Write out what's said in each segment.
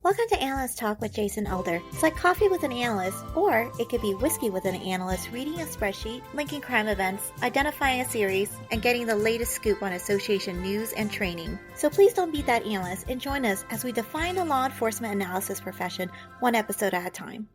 Welcome to Analyst Talk with Jason Elder. It's like coffee with an analyst, or it could be whiskey with an analyst reading a spreadsheet, linking crime events, identifying a series, and getting the latest scoop on association news and training. So please don't be that analyst and join us as we define the law enforcement analysis profession one episode at a time.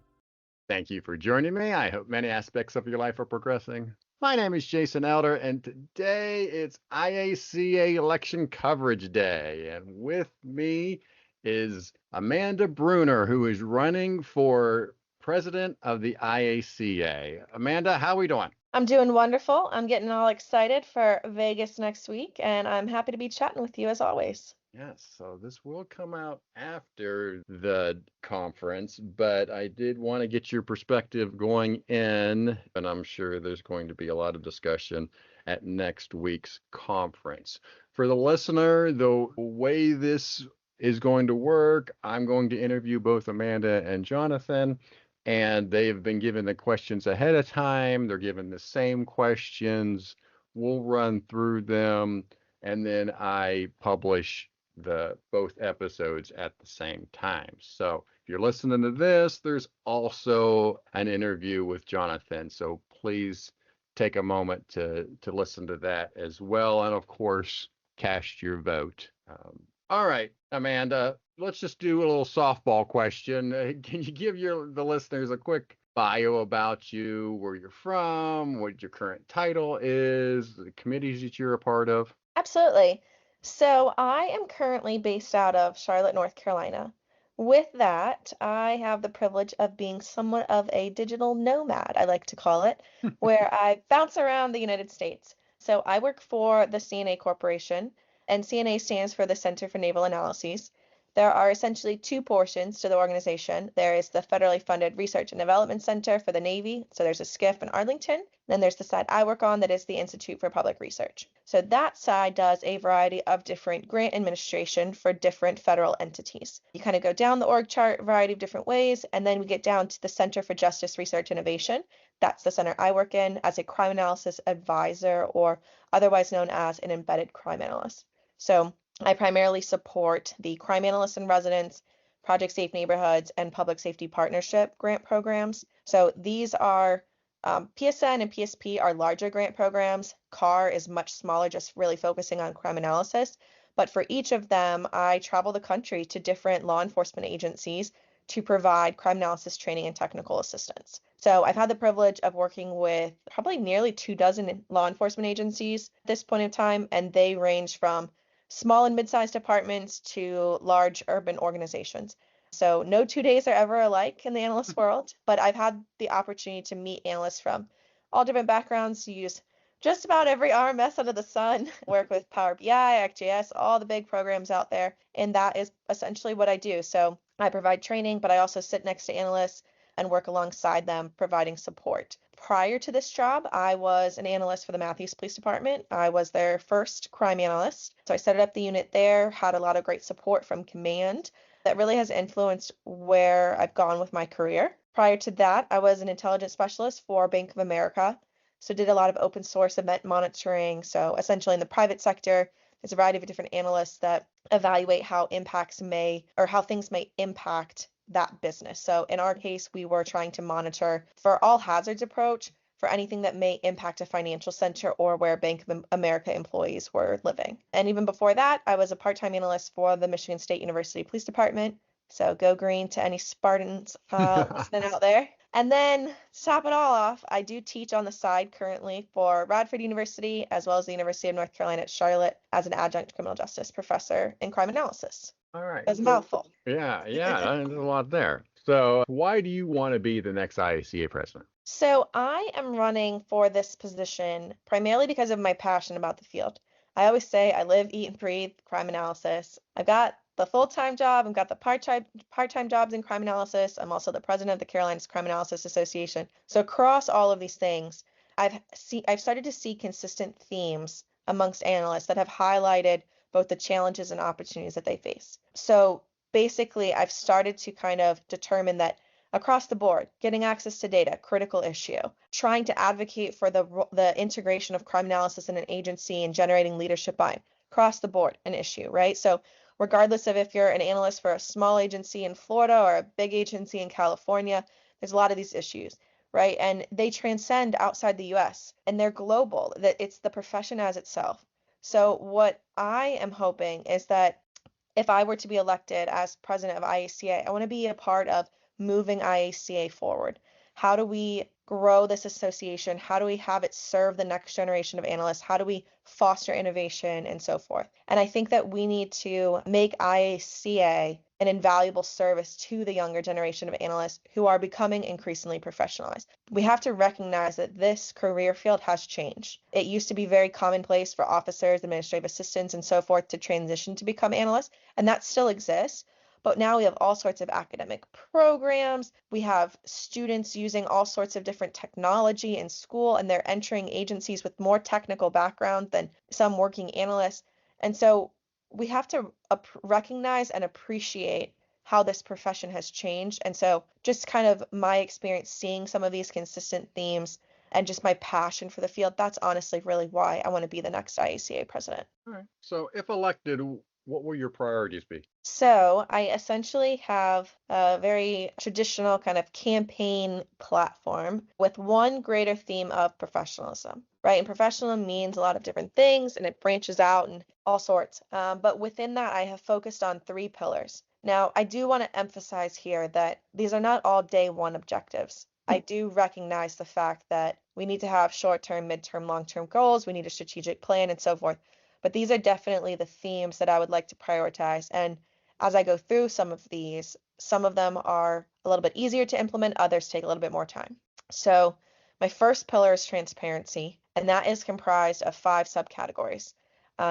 Thank you for joining me. I hope many aspects of your life are progressing. My name is Jason Elder, and today it's IACA Election Coverage Day. And with me is Amanda Bruner, who is running for president of the IACA. Amanda, how are we doing? I'm doing wonderful. I'm getting all excited for Vegas next week, and I'm happy to be chatting with you as always. Yes, so this will come out after the conference, but I did want to get your perspective going in, and I'm sure there's going to be a lot of discussion at next week's conference. For the listener, the way this is going to work, I'm going to interview both Amanda and Jonathan, and they've been given the questions ahead of time. They're given the same questions. We'll run through them, and then I publish both episodes at the same time. So if you're listening to this, there's also an interview with Jonathan. So please take a moment to listen to that as well. And of course, cast your vote. All right, Amanda, let's just do a little softball question. Can you give the listeners a quick bio about you, where you're from, what your current title is, the committees that you're a part of? Absolutely. So I am currently based out of Charlotte, North Carolina. With that, I have the privilege of being somewhat of a digital nomad, I like to call it, where I bounce around the United States. So I work for the CNA Corporation, and CNA stands for the Center for Naval Analyses. There are essentially two portions to the organization. There is the federally funded Research and Development Center for the Navy. So there's a SCIF in Arlington. Then there's the side I work on that is the Institute for Public Research. So that side does a variety of different grant administration for different federal entities. You kind of go down the org chart a variety of different ways, and then we get down to the Center for Justice Research Innovation. That's the center I work in as a crime analysis advisor, or otherwise known as an embedded crime analyst. So I primarily support the crime analysts in residence, Project Safe Neighborhoods, and Public Safety Partnership grant programs. So these are PSN and PSP are larger grant programs. CAR is much smaller, just really focusing on crime analysis. But for each of them, I travel the country to different law enforcement agencies to provide crime analysis training and technical assistance. So I've had the privilege of working with probably nearly 24 law enforcement agencies at this point in time, and they range from small and mid-sized departments to large urban organizations. So no 2 days are ever alike in the analyst world, but I've had the opportunity to meet analysts from all different backgrounds, use just about every RMS under the sun, work with Power BI, ArcGIS, all the big programs out there, and that is essentially what I do. So I provide training, but I also sit next to analysts and work alongside them, providing support. Prior to this job, I was an analyst for the Matthews Police Department. I was their first crime analyst. So I set up the unit there, had a lot of great support from command that really has influenced where I've gone with my career. Prior to that, I was an intelligence specialist for Bank of America. So did a lot of open source event monitoring. So essentially in the private sector, there's a variety of different analysts that evaluate how things may impact that business. So in our case, we were trying to monitor for all hazards approach for anything that may impact a financial center or where Bank of America employees were living. And even before that, I was a part-time analyst for the Michigan State University Police Department. So go green to any Spartans listening out there. And then to top it all off, I do teach on the side currently for Radford University as well as the University of North Carolina at Charlotte as an adjunct criminal justice professor in crime analysis. All right. That's a mouthful. Yeah, there's a lot there. So why do you want to be the next IACA president? So I am running for this position primarily because of my passion about the field. I always say I live, eat, and breathe crime analysis. I've got the full-time job, I've got the part-time jobs in crime analysis. I'm also the president of the Carolinas Crime Analysis Association. So across all of these things, I've started to see consistent themes amongst analysts that have highlighted both the challenges and opportunities that they face. So basically, I've started to kind of determine that across the board, getting access to data, critical issue, trying to advocate for the integration of crime analysis in an agency and generating leadership buy-in, across the board, an issue, right? So regardless of if you're an analyst for a small agency in Florida or a big agency in California, there's a lot of these issues, right? And they transcend outside the US and they're global, that it's the profession as itself. So what I am hoping is that if I were to be elected as president of IACA, I want to be a part of moving IACA forward. How do we grow this association? How do we have it serve the next generation of analysts? How do we foster innovation and so forth? And I think that we need to make IACA an invaluable service to the younger generation of analysts who are becoming increasingly professionalized. We have to recognize that this career field has changed. It used to be very commonplace for officers, administrative assistants, and so forth to transition to become analysts, and that still exists. But now we have all sorts of academic programs. We have students using all sorts of different technology in school, and they're entering agencies with more technical background than some working analysts. And so we have to recognize and appreciate how this profession has changed. And so just kind of my experience seeing some of these consistent themes and just my passion for the field, that's honestly really why I want to be the next IACA president. All right. So if elected, what will your priorities be? So I essentially have a very traditional kind of campaign platform with one greater theme of professionalism, right? And professionalism means a lot of different things and it branches out and all sorts. But within that, I have focused on 3 pillars. Now, I do want to emphasize here that these are not all day one objectives. I do recognize the fact that we need to have short-term, mid-term, long-term goals. We need a strategic plan and so forth. But these are definitely the themes that I would like to prioritize. And as I go through some of these, some of them are a little bit easier to implement, others take a little bit more time. So my first pillar is transparency, and that is comprised of 5 subcategories.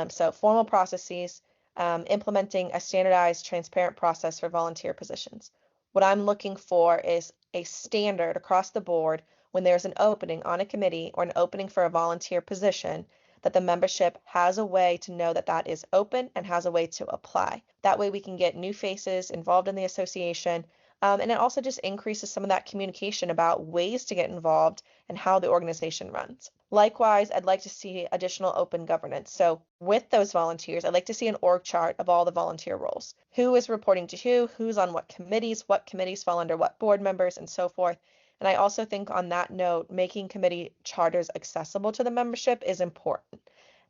So formal processes, implementing a standardized, transparent process for volunteer positions. What I'm looking for is a standard across the board when there's an opening on a committee or an opening for a volunteer position, that the membership has a way to know that that is open and has a way to apply. That way we can get new faces involved in the association. And it also just increases some of that communication about ways to get involved and how the organization runs. Likewise, I'd like to see additional open governance. So with those volunteers, I'd like to see an org chart of all the volunteer roles. Who is reporting to who's on what committees fall under what board members, and so forth. And I also think on that note, making committee charters accessible to the membership is important.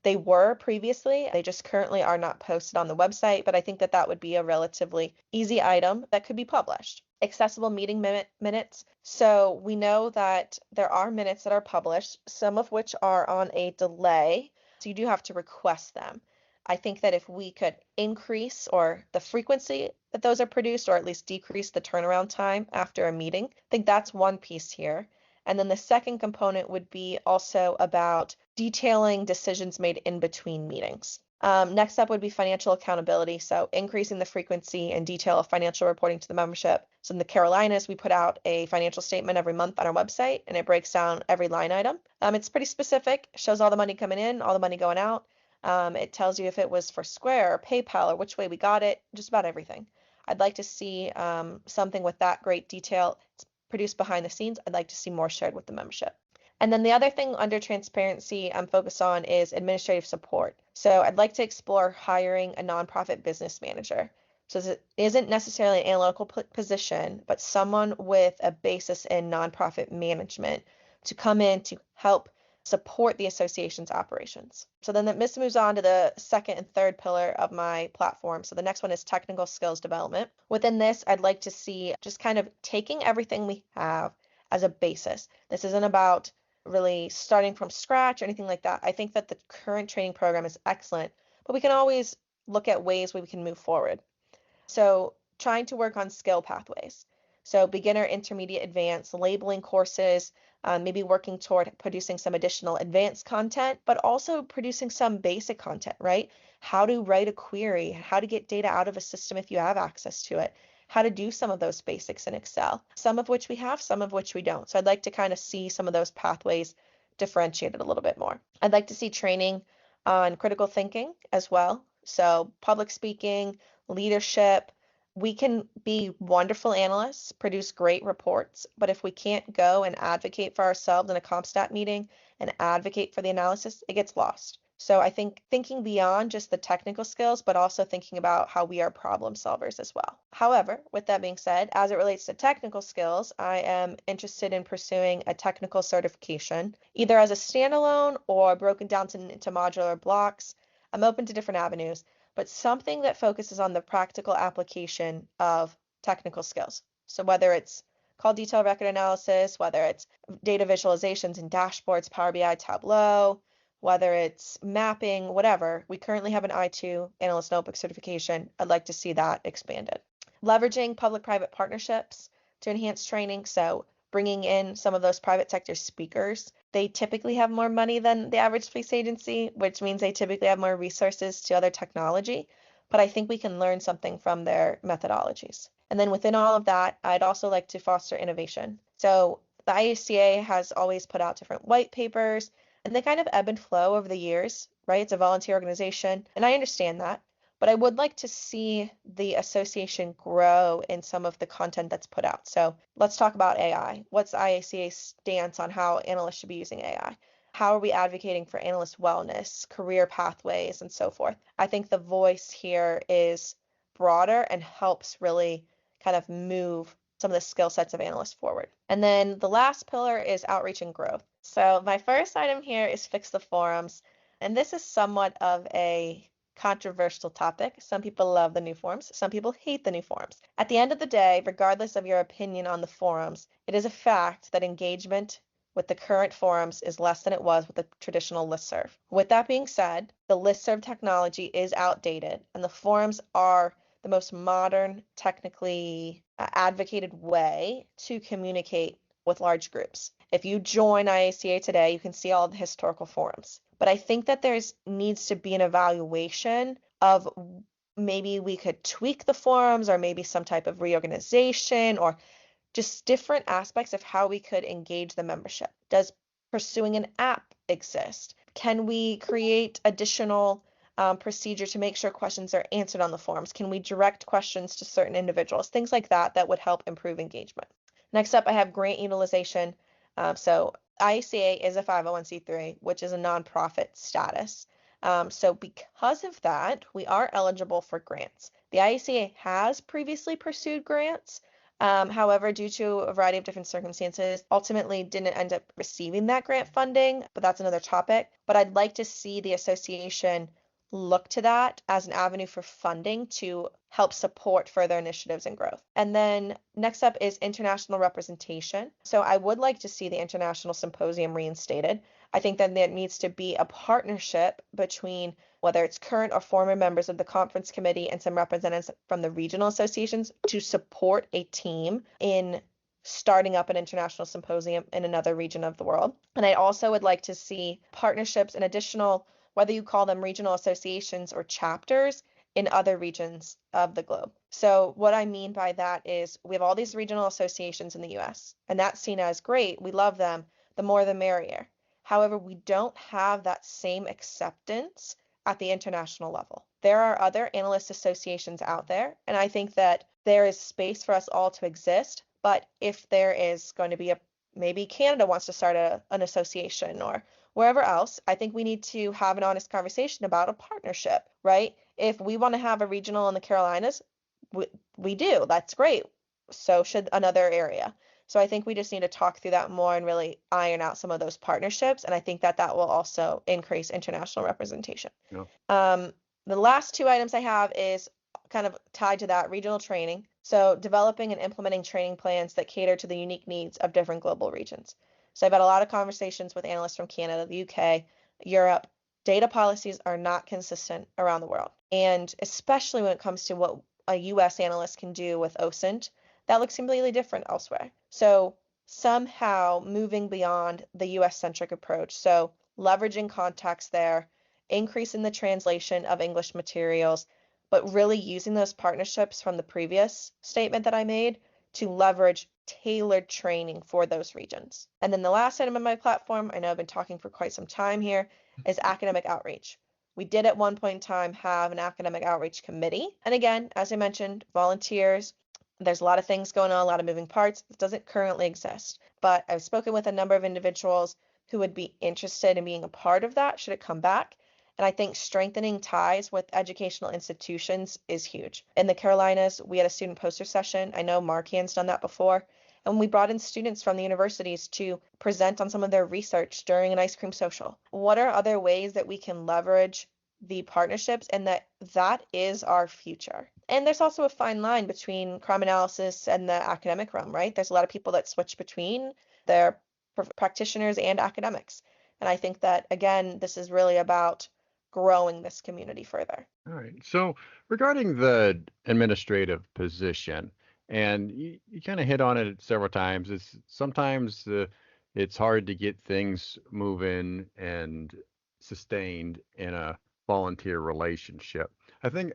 They were previously, they just currently are not posted on the website, but I think that that would be a relatively easy item that could be published. Accessible meeting minutes. So we know that there are minutes that are published, some of which are on a delay, so you do have to request them. I think that if we could increase or the frequency that those are produced, or at least decrease the turnaround time after a meeting, I think that's one piece here. And then the second component would be also about detailing decisions made in between meetings. Next up would be financial accountability. So increasing the frequency and detail of financial reporting to the membership. So in the Carolinas, we put out a financial statement every month on our website, and it breaks down every line item. It's pretty specific, shows all the money coming in, all the money going out. It tells you if it was for Square or PayPal or which way we got it, just about everything. I'd like to see something with that great detail. It's produced behind the scenes. I'd like to see more shared with the membership. And then the other thing under transparency I'm focused on is administrative support. So I'd like to explore hiring a nonprofit business manager. So it isn't necessarily an analytical position, but someone with a basis in nonprofit management to come in to help support the association's operations. So then this moves on to the second and third pillar of my platform. So the next one is technical skills development. Within this, I'd like to see just kind of taking everything we have as a basis. This isn't about really starting from scratch or anything like that. I think that the current training program is excellent, but we can always look at ways where we can move forward. So trying to work on skill pathways. So beginner, intermediate, advanced, labeling courses, maybe working toward producing some additional advanced content, but also producing some basic content, right? How to write a query, how to get data out of a system if you have access to it, how to do some of those basics in Excel, some of which we have, some of which we don't. So I'd like to kind of see some of those pathways differentiated a little bit more. I'd like to see training on critical thinking as well. So public speaking, leadership. We can be wonderful analysts, produce great reports, but if we can't go and advocate for ourselves in a CompStat meeting and advocate for the analysis, it gets lost. So I think thinking beyond just the technical skills, but also thinking about how we are problem solvers as well. However, with that being said, as it relates to technical skills, I am interested in pursuing a technical certification, either as a standalone or broken down into modular blocks. I'm open to different avenues, but something that focuses on the practical application of technical skills. So whether it's call detail record analysis, whether it's data visualizations and dashboards, Power BI, Tableau, whether it's mapping, whatever. We currently have an I2 Analyst Notebook certification. I'd like to see that expanded. Leveraging public-private partnerships to enhance training. So bringing in some of those private sector speakers. They typically have more money than the average police agency, which means they typically have more resources to other technology. But I think we can learn something from their methodologies. And then within all of that, I'd also like to foster innovation. So the IACA has always put out different white papers, and they kind of ebb and flow over the years, right? It's a volunteer organization, and I understand that. But I would like to see the association grow in some of the content that's put out. So let's talk about AI. What's IACA's stance on how analysts should be using AI? How are we advocating for analyst wellness, career pathways, and so forth? I think the voice here is broader and helps really kind of move some of the skill sets of analysts forward. And then the last pillar is outreach and growth. So my first item here is fix the forums. And this is somewhat of a controversial topic. Some people love the new forums. Some people hate the new forums. At the end of the day, regardless of your opinion on the forums, it is a fact that engagement with the current forums is less than it was with the traditional listserv. With that being said, the listserv technology is outdated and the forums are the most modern, technically advocated way to communicate with large groups. If you join IACA today, you can see all the historical forums. But I think that needs to be an evaluation of maybe we could tweak the forums or maybe some type of reorganization or just different aspects of how we could engage the membership. Does pursuing an app exist? Can we create additional procedure to make sure questions are answered on the forums? Can we direct questions to certain individuals? Things like that would help improve engagement. Next up, I have grant utilization. So IACA is a 501c3, which is a nonprofit status. So because of that, we are eligible for grants. The IACA has previously pursued grants. However, due to a variety of different circumstances, ultimately didn't end up receiving that grant funding, but that's another topic. But I'd like to see the association look to that as an avenue for funding to help support further initiatives and growth. And then next up is international representation. So I would like to see the International Symposium reinstated. I think that there needs to be a partnership between whether it's current or former members of the conference committee and some representatives from the regional associations to support a team in starting up an international symposium in another region of the world. And I also would like to see partnerships and additional, whether you call them regional associations or chapters, in other regions of the globe. So what I mean by that is we have all these regional associations in the US, and that's seen as great. We love them. The more the merrier. However, we don't have that same acceptance at the international level. There are other analyst associations out there, and I think that there is space for us all to exist. But if there is going to be maybe Canada wants to start an association or wherever else, I think we need to have an honest conversation about a partnership, right? If we want to have a regional in the Carolinas, we do. That's great. So should another area. So I think we just need to talk through that more and really iron out some of those partnerships. And I think that will also increase international representation. Yeah. The last two items I have is kind of tied to that, regional training. So developing and implementing training plans that cater to the unique needs of different global regions. So I've had a lot of conversations with analysts from Canada, the UK, Europe. Data policies are not consistent around the world. And especially when it comes to what a US analyst can do with OSINT, that looks completely different elsewhere. So somehow moving beyond the US-centric approach. So leveraging context there, increasing the translation of English materials, but really using those partnerships from the previous statement that I made to leverage tailored training for those regions. And then the last item on my platform, I know I've been talking for quite some time here, is academic outreach. We did at one point in time have an academic outreach committee. And again, as I mentioned, volunteers, there's a lot of things going on, a lot of moving parts. It doesn't currently exist. But I've spoken with a number of individuals who would be interested in being a part of that should it come back. And I think strengthening ties with educational institutions is huge. In the Carolinas, we had a student poster session. I know Marquand's done that before. And we brought in students from the universities to present on some of their research during an ice cream social. What are other ways that we can leverage the partnerships, and that is our future? And there's also a fine line between crime analysis and the academic realm, right? There's a lot of people that switch between their practitioners and academics. And I think that, again, this is really about growing this community further. All right. So regarding the administrative position, and you kind of hit on it several times, it's sometimes it's hard to get things moving and sustained in a volunteer relationship. I think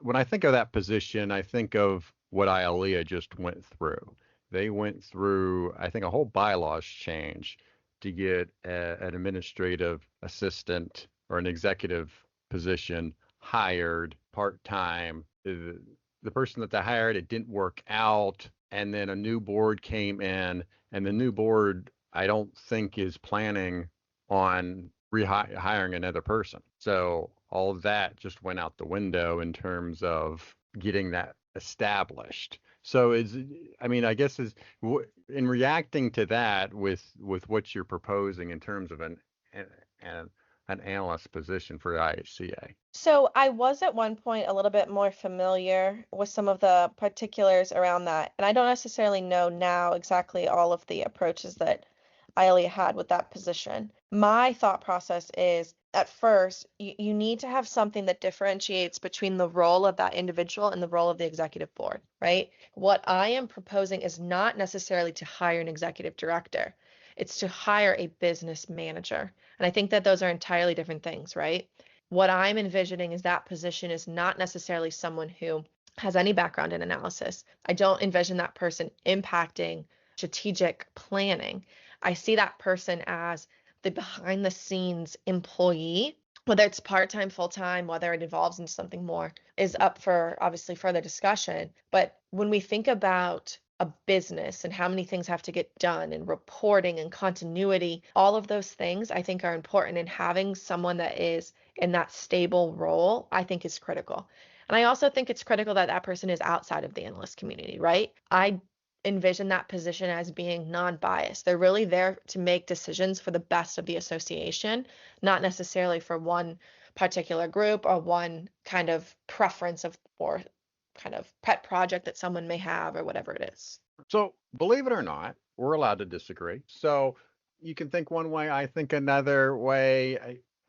when I think of that position, I think of what IALEA just went through. They went through, I think, a whole bylaws change to get an administrative assistant or an executive position hired part-time. The person that they hired, it didn't work out. And then a new board came in, and the new board, I don't think, is planning on hiring another person. So all of that just went out the window in terms of getting that established. So I guess in reacting to that with what you're proposing in terms of an analyst position for IACA. So I was at one point a little bit more familiar with some of the particulars around that, and I don't necessarily know now exactly all of the approaches that IALEA had with that position. My thought process is, at first, you need to have something that differentiates between the role of that individual and the role of the executive board, right? What I am proposing is not necessarily to hire an executive director. It's to hire a business manager. And I think that those are entirely different things, right? What I'm envisioning is that position is not necessarily someone who has any background in analysis. I don't envision that person impacting strategic planning. I see that person as the behind the scenes employee, whether it's part-time, full-time, whether it evolves into something more, is up for obviously further discussion. But when we think about a business and how many things have to get done and reporting and continuity, all of those things I think are important, and having someone that is in that stable role, I think is critical. And I also think it's critical that that person is outside of the analyst community, right? I envision that position as being non-biased. They're really there to make decisions for the best of the association, not necessarily for one particular group or one kind of preference of or kind of pet project that someone may have or whatever it is. So believe it or not, we're allowed to disagree. So you can think one way, I think another way.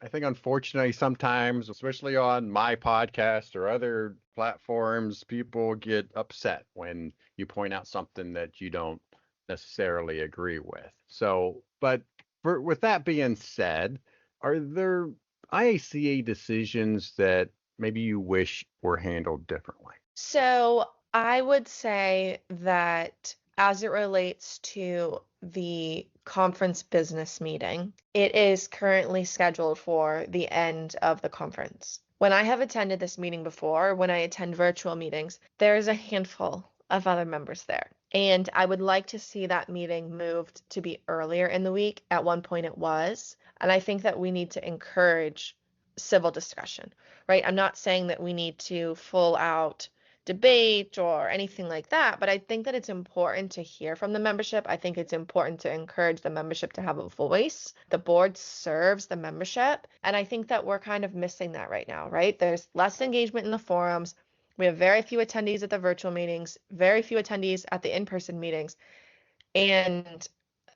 I think unfortunately sometimes, especially on my podcast or other platforms, people get upset when you point out something that you don't necessarily agree with. So, but with that being said, are there IACA decisions that maybe you wish were handled differently? So I would say that as it relates to the conference business meeting, it is currently scheduled for the end of the conference. When I have attended this meeting before, when I attend virtual meetings, there's a handful of other members there. And I would like to see that meeting moved to be earlier in the week. At one point it was. And I think that we need to encourage civil discussion, right? I'm not saying that we need to full out debate or anything like that, but I think that it's important to hear from the membership. I think it's important to encourage the membership to have a voice. The board serves the membership, and I think that we're kind of missing that right now, right? There's less engagement in the forums. We have very few attendees at the virtual meetings, very few attendees at the in-person meetings, and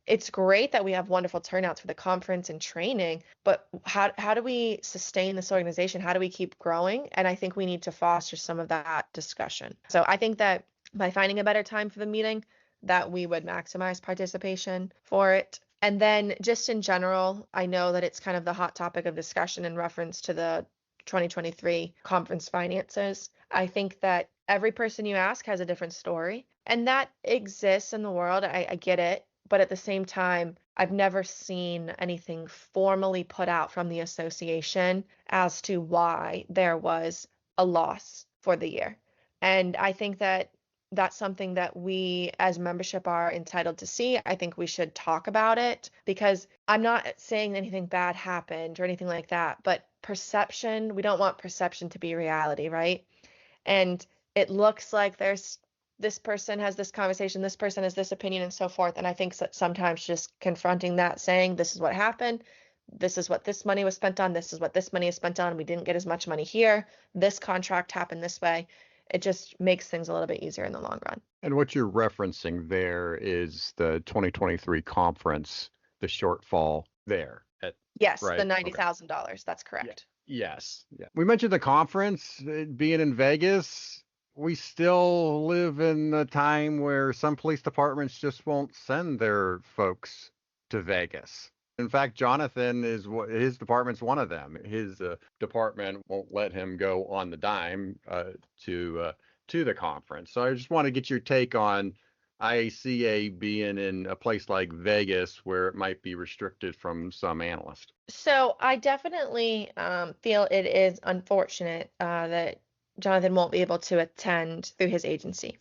it's great that we have wonderful turnouts for the conference and training, but how do we sustain this organization? How do we keep growing? And I think we need to foster some of that discussion. So I think that by finding a better time for the meeting, that we would maximize participation for it. And then just in general, I know that it's kind of the hot topic of discussion in reference to the 2023 conference finances. I think that every person you ask has a different story, and that exists in the world. I get it. But at the same time, I've never seen anything formally put out from the association as to why there was a loss for the year. And I think that that's something that we as membership are entitled to see. I think we should talk about it, because I'm not saying anything bad happened or anything like that, but perception. We don't want perception to be reality, right? And it looks like this person has this conversation, this person has this opinion, and so forth. And I think sometimes just confronting that, saying, this is what happened, this is what this money was spent on, this is what this money is spent on, we didn't get as much money here, this contract happened this way. It just makes things a little bit easier in the long run. And what you're referencing there is the 2023 conference, the shortfall there. Yes, right? the $90,000. That's correct. Yes. Yeah. We mentioned the conference being in Vegas. We still live in a time where some police departments just won't send their folks to Vegas. In fact, Jonathan his department's one of them. His department won't let him go on the dime to the conference. So I just want to get your take on IACA being in a place like Vegas where it might be restricted from some analysts. So I definitely feel it is unfortunate that Jonathan won't be able to attend through his agency.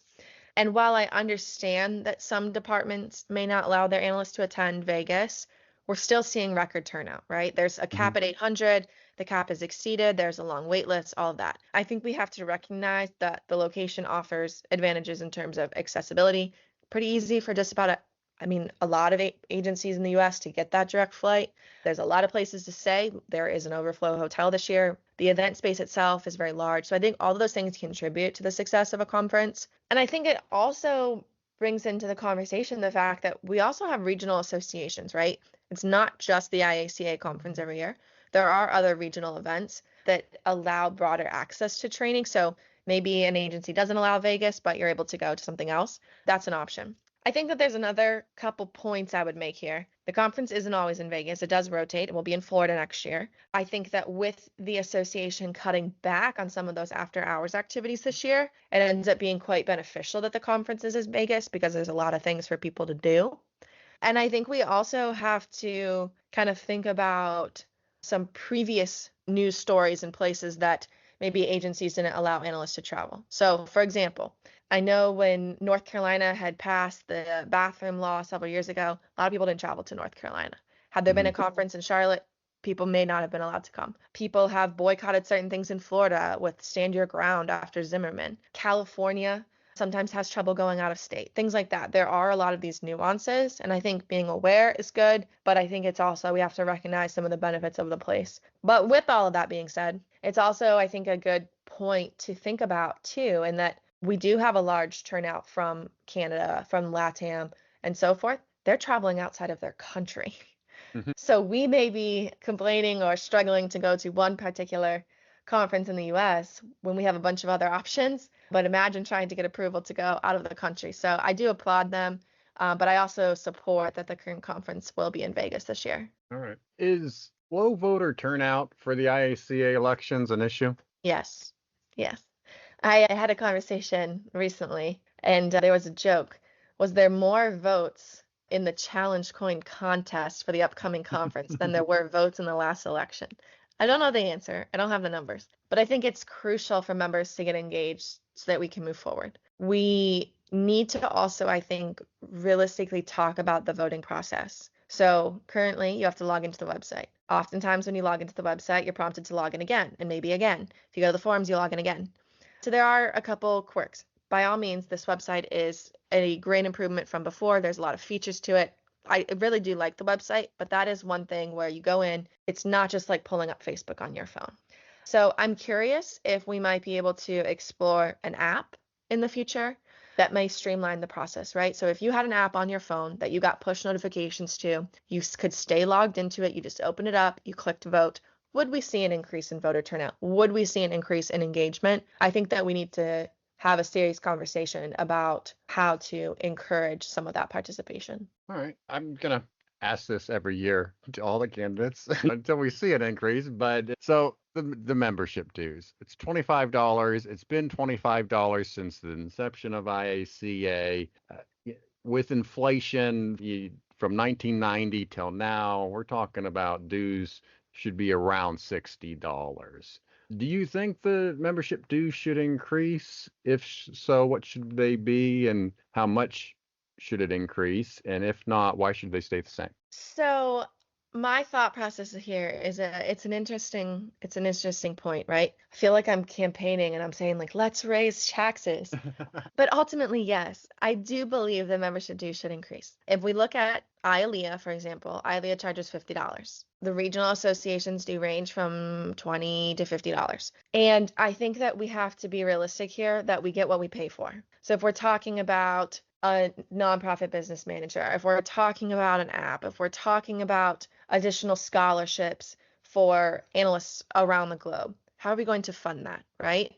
And while I understand that some departments may not allow their analysts to attend Vegas, we're still seeing record turnout, right? There's a cap at 800, the cap is exceeded, there's a long wait list, all of that. I think we have to recognize that the location offers advantages in terms of accessibility. Pretty easy for just about a lot of agencies in the US to get that direct flight. There's a lot of places to stay. There is an overflow hotel this year. The event space itself is very large. So I think all of those things contribute to the success of a conference. And I think it also brings into the conversation the fact that we also have regional associations, right? It's not just the IACA conference every year. There are other regional events that allow broader access to training. So maybe an agency doesn't allow Vegas, but you're able to go to something else. That's an option. I think that there's another couple points I would make here. The conference isn't always in Vegas. It does rotate. It will be in Florida next year. I think that with the association cutting back on some of those after hours activities this year, it ends up being quite beneficial that the conference is in Vegas because there's a lot of things for people to do. And I think we also have to kind of think about some previous news stories and places that maybe agencies didn't allow analysts to travel. So, for example, I know when North Carolina had passed the bathroom law several years ago, a lot of people didn't travel to North Carolina. Had there been a conference in Charlotte, people may not have been allowed to come. People have boycotted certain things in Florida with Stand Your Ground after Zimmerman. California sometimes has trouble going out of state, things like that. There are a lot of these nuances, and I think being aware is good, but I think it's also, we have to recognize some of the benefits of the place. But with all of that being said, it's also, I think, a good point to think about too, in that we do have a large turnout from Canada, from LATAM, and so forth. They're traveling outside of their country. So we may be complaining or struggling to go to one particular conference in the US when we have a bunch of other options, but imagine trying to get approval to go out of the country. So I do applaud them, but I also support that the current conference will be in Vegas this year. All right. Is low voter turnout for the IACA elections an issue? Yes. Yes. I had a conversation recently, and there was a joke. Was there more votes in the Challenge Coin contest for the upcoming conference than there were votes in the last election? I don't know the answer. I don't have the numbers, but I think it's crucial for members to get engaged so that we can move forward. We need to also, I think, realistically talk about the voting process. So currently you have to log into the website. Oftentimes when you log into the website, you're prompted to log in again and maybe again. If you go to the forums, you log in again. So there are a couple quirks. By all means, this website is a great improvement from before. There's a lot of features to it. I really do like the website, but that is one thing where you go in, it's not just like pulling up Facebook on your phone. So I'm curious if we might be able to explore an app in the future that may streamline the process, right? So if you had an app on your phone that you got push notifications to, you could stay logged into it, you just open it up, you clicked vote. Would we see an increase in voter turnout? Would we see an increase in engagement? I think that we need to have a serious conversation about how to encourage some of that participation. All right. I'm going to ask this every year to all the candidates until we see an increase. But so the membership dues, it's $25. It's been $25 since the inception of IACA. With inflation from 1990 till now, we're talking about dues should be around $60. Do you think the membership dues should increase? If so, what should they be and how much should it increase? And if not, why should they stay the same? So my thought process here is it's an interesting point, right? I feel like I'm campaigning and I'm saying like, let's raise taxes. But ultimately, yes, I do believe the membership dues should increase. If we look at IALEA, for example, IALEA charges $50. The regional associations do range from $20 to $50. And I think that we have to be realistic here that we get what we pay for. So if we're talking about a nonprofit business manager, if we're talking about an app, if we're talking about additional scholarships for analysts around the globe, how are we going to fund that, right?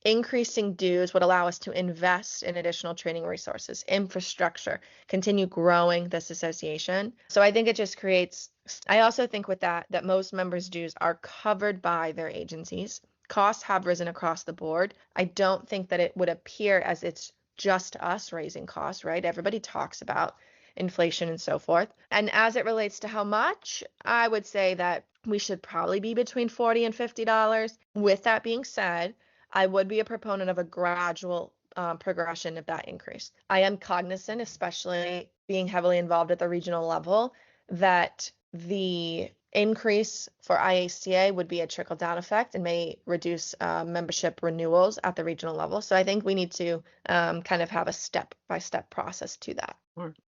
Increasing dues would allow us to invest in additional training resources, infrastructure, continue growing this association. So I think it just creates, I also think with that most members' dues are covered by their agencies. Costs have risen across the board. I don't think that it would appear as it's just us raising costs, right? Everybody talks about inflation and so forth. And as it relates to how much, I would say that we should probably be between $40 and $50. With that being said, I would be a proponent of a gradual progression of that increase. I am cognizant, especially being heavily involved at the regional level, that the increase for IACA would be a trickle-down effect and may reduce membership renewals at the regional level. So I think we need to kind of have a step-by-step process to that.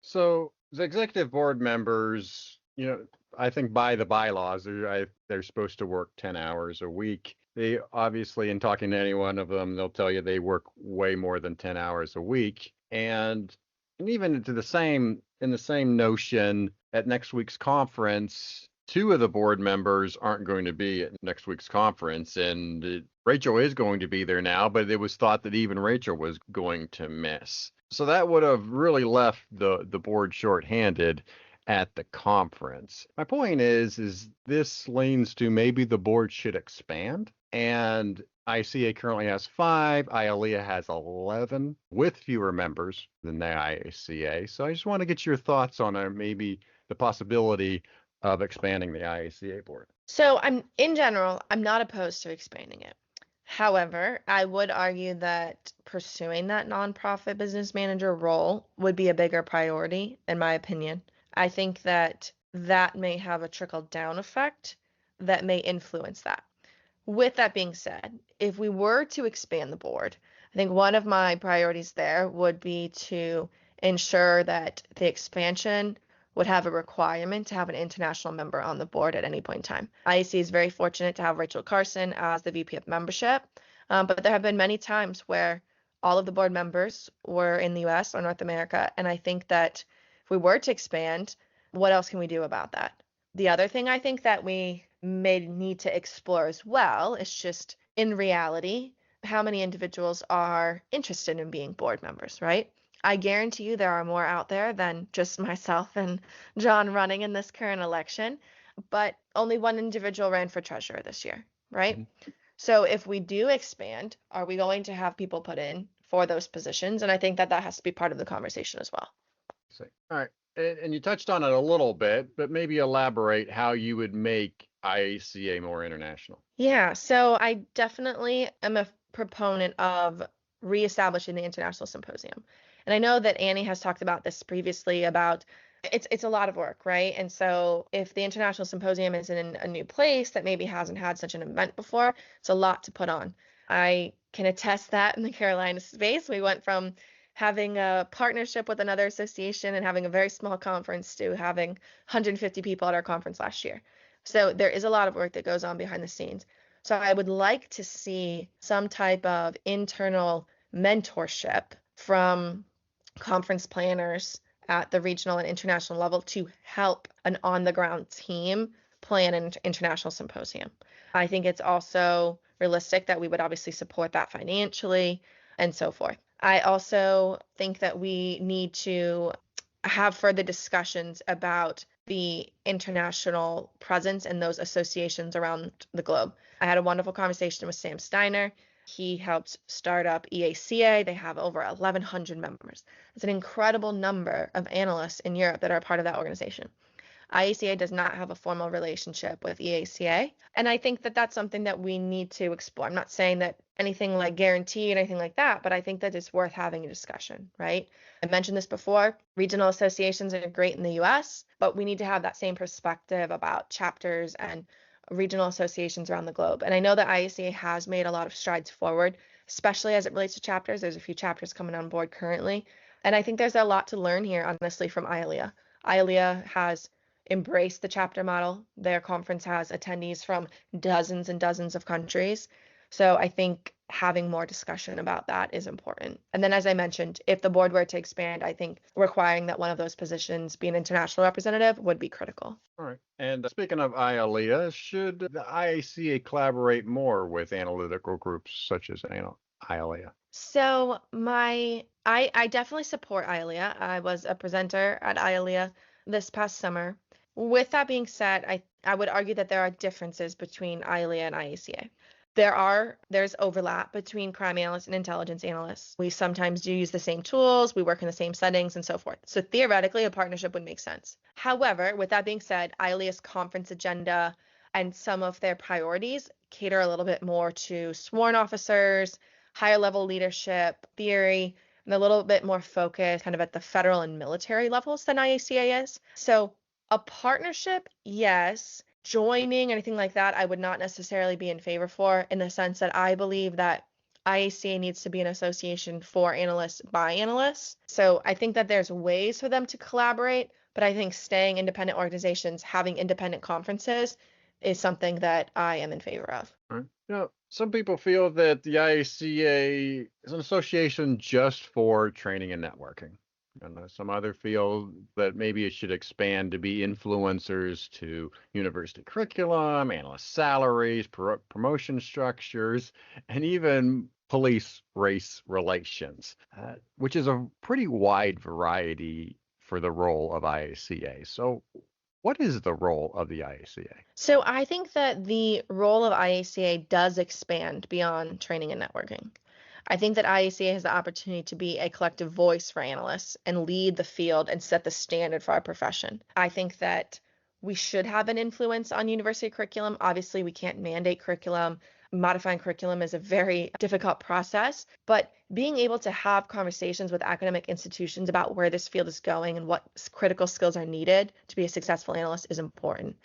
So the executive board members, I think by the bylaws, they're supposed to work 10 hours a week. They obviously, in talking to any one of them, they'll tell you they work way more than 10 hours a week. And even in the same notion, at next week's conference, two of the board members aren't going to be at next week's conference, and Rachel is going to be there now, but it was thought that even Rachel was going to miss. So that would have really left the board shorthanded at the conference. My point is this leans to maybe the board should expand, and ICA currently has 5, IALEA has 11 with fewer members than the IACA. So I just want to get your thoughts on maybe the possibility of expanding the IACA board. So in general, I'm not opposed to expanding it. However, I would argue that pursuing that nonprofit business manager role would be a bigger priority, in my opinion. I think that may have a trickle-down effect that may influence that. With that being said, if we were to expand the board, I think one of my priorities there would be to ensure that the expansion would have a requirement to have an international member on the board at any point in time. IAC is very fortunate to have Rachel Carson as the VP of membership, but there have been many times where all of the board members were in the US or North America, and I think that if we were to expand, what else can we do about that? The other thing I think that we may need to explore as well is just, in reality, how many individuals are interested in being board members, right? I guarantee you there are more out there than just myself and John running in this current election, but only one individual ran for treasurer this year, right? Mm-hmm. So if we do expand, are we going to have people put in for those positions? And I think that has to be part of the conversation as well. All right. And you touched on it a little bit, but maybe elaborate how you would make IACA more international. Yeah, so I definitely am a proponent of reestablishing the International Symposium. And I know that Annie has talked about this previously about it's a lot of work, right? And so if the International Symposium is in a new place that maybe hasn't had such an event before, it's a lot to put on. I can attest that in the Carolina space. We went from having a partnership with another association and having a very small conference to having 150 people at our conference last year. So there is a lot of work that goes on behind the scenes. So I would like to see some type of internal mentorship from conference planners at the regional and international level to help an on-the-ground team plan an international symposium. I think it's also realistic that we would obviously support that financially and so forth. I also think that we need to have further discussions about the international presence and those associations around the globe. I had a wonderful conversation with Sam Steiner. He helped start up IACA. They have over 1,100 members. It's an incredible number of analysts in Europe that are a part of that organization. IACA does not have a formal relationship with EACA. And I think that that's something that we need to explore. I'm not saying that anything like guaranteed, anything like that, but I think that it's worth having a discussion, right? I mentioned this before. Regional associations are great in the US, but we need to have that same perspective about chapters and regional associations around the globe. And I know that IACA has made a lot of strides forward, especially as it relates to chapters. There's a few chapters coming on board currently. And I think there's a lot to learn here, honestly, from IALEA. IALEA has embraced the chapter model. Their conference has attendees from dozens and dozens of countries. So I think having more discussion about that is important. And then, as I mentioned, if the board were to expand, I think requiring that one of those positions be an international representative would be critical. All right. And speaking of IALEA, should the IACA collaborate more with analytical groups such as IALEA? So I definitely support IALEA. I was a presenter at IALEA this past summer. With that being said, I would argue that there are differences between IALEA and IACA. There's overlap between crime analysts and intelligence analysts. We sometimes do use the same tools, we work in the same settings, and so forth. So theoretically, a partnership would make sense. However, with that being said, IALEA's conference agenda and some of their priorities cater a little bit more to sworn officers, higher level leadership, theory, and a little bit more focused kind of at the federal and military levels than IACA is. So a partnership, yes. Joining, anything like that, I would not necessarily be in favor for, in the sense that I believe that IACA needs to be an association for analysts by analysts. So I think that there's ways for them to collaborate, but I think staying independent organizations, having independent conferences is something that I am in favor of. All right. Some people feel that the IACA is an association just for training and networking. And some other feel that maybe it should expand to be influencers to university curriculum, analyst salaries, promotion structures, and even police race relations, which is a pretty wide variety for the role of IACA. So what is the role of the IACA? So I think that the role of IACA does expand beyond training and networking. I think that IACA has the opportunity to be a collective voice for analysts and lead the field and set the standard for our profession. I think that we should have an influence on university curriculum. Obviously, we can't mandate curriculum. Modifying curriculum is a very difficult process, but being able to have conversations with academic institutions about where this field is going and what critical skills are needed to be a successful analyst is important.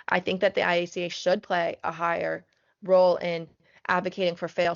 I think that the IACA should play a higher role in advocating for fair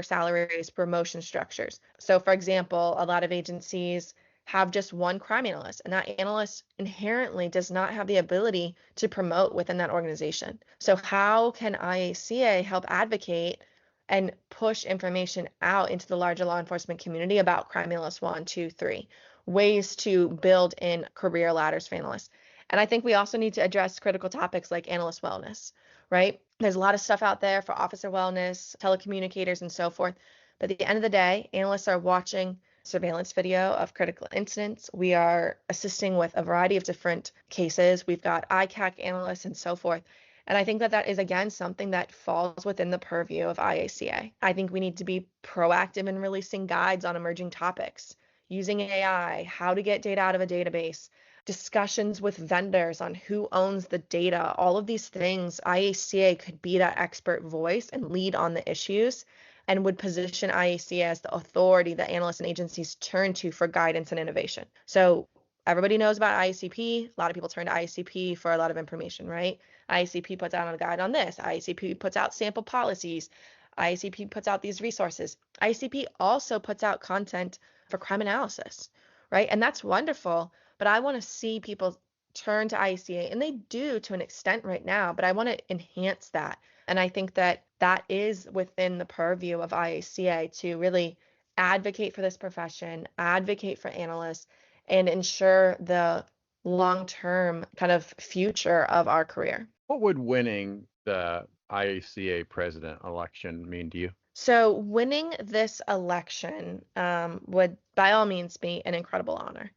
salaries, promotion structures. So, for example, a lot of agencies have just one crime analyst, and that analyst inherently does not have the ability to promote within that organization. So, how can IACA help advocate and push information out into the larger law enforcement community about crime analyst 1, 2, 3, ways to build in career ladders for analysts? And I think we also need to address critical topics like analyst wellness, right? There's a lot of stuff out there for officer wellness, telecommunicators, and so forth. But at the end of the day, analysts are watching surveillance video of critical incidents. We are assisting with a variety of different cases. We've got ICAC analysts and so forth. And I think that that is, again, something that falls within the purview of IACA. I think we need to be proactive in releasing guides on emerging topics, using AI, how to get data out of a database, discussions with vendors on who owns the data, all of these things. IACA could be that expert voice and lead on the issues and would position IACA as the authority that analysts and agencies turn to for guidance and innovation. So everybody knows about IACP. A lot of people turn to IACP for a lot of information, right? IACP puts out a guide on this. IACP puts out sample policies. IACP puts out these resources. IACP also puts out content for crime analysis, right? And that's wonderful. But I want to see people turn to IACA, and they do to an extent right now, but I want to enhance that. And I think that that is within the purview of IACA to really advocate for this profession, advocate for analysts, and ensure the long-term kind of future of our career. What would winning the IACA president election mean to you? So winning this election would by all means be an incredible honor.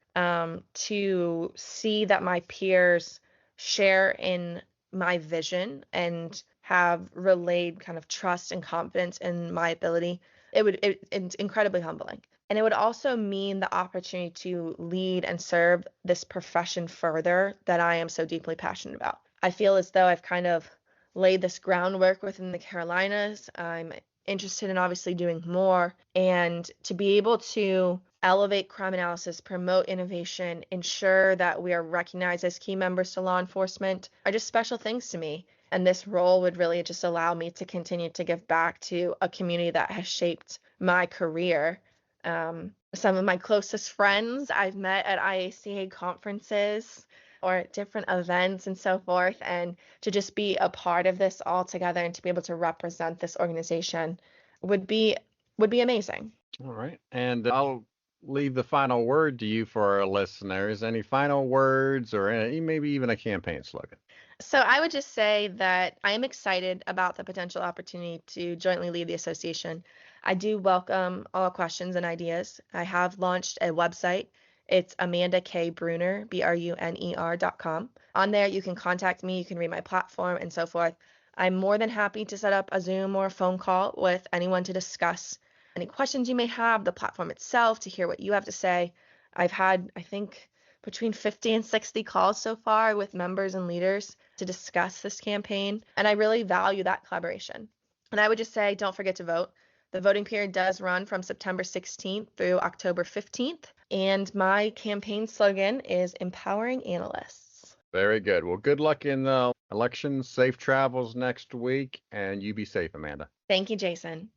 To see that my peers share in my vision and have relayed kind of trust and confidence in my ability, it's incredibly humbling. And it would also mean the opportunity to lead and serve this profession further that I am so deeply passionate about. I feel as though I've kind of laid this groundwork within the Carolinas. I'm interested in obviously doing more, and to be able to elevate crime analysis, promote innovation, ensure that we are recognized as key members to law enforcement are just special things to me. And this role would really just allow me to continue to give back to a community that has shaped my career. Some of my closest friends I've met at IACA conferences or at different events and so forth, and to just be a part of this all together and to be able to represent this organization would be amazing. All right. And I'll leave the final word to you for our listeners. Any final words or maybe even a campaign slogan? So I would just say that I am excited about the potential opportunity to jointly lead the association. I do welcome all questions and ideas. I have launched a website. It's Amanda K. Bruner, BRUNER.com. On there, you can contact me, you can read my platform and so forth. I'm more than happy to set up a Zoom or a phone call with anyone to discuss any questions you may have, the platform itself, to hear what you have to say. I've had, I think, between 50 and 60 calls so far with members and leaders to discuss this campaign, and I really value that collaboration. And I would just say, don't forget to vote. The voting period does run from September 16th through October 15th, and my campaign slogan is Empowering Analysts. Very good. Well, good luck in the election. Safe travels next week, and you be safe, Amanda. Thank you, Jason.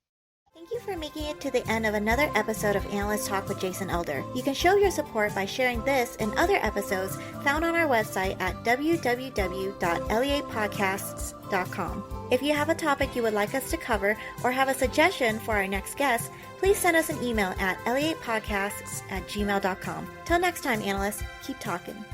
Thank you for making it to the end of another episode of Analyst Talk with Jason Elder. You can show your support by sharing this and other episodes found on our website at www.leapodcasts.com. If you have a topic you would like us to cover or have a suggestion for our next guest, please send us an email at leapodcasts@gmail.com. Till next time, analysts, keep talking.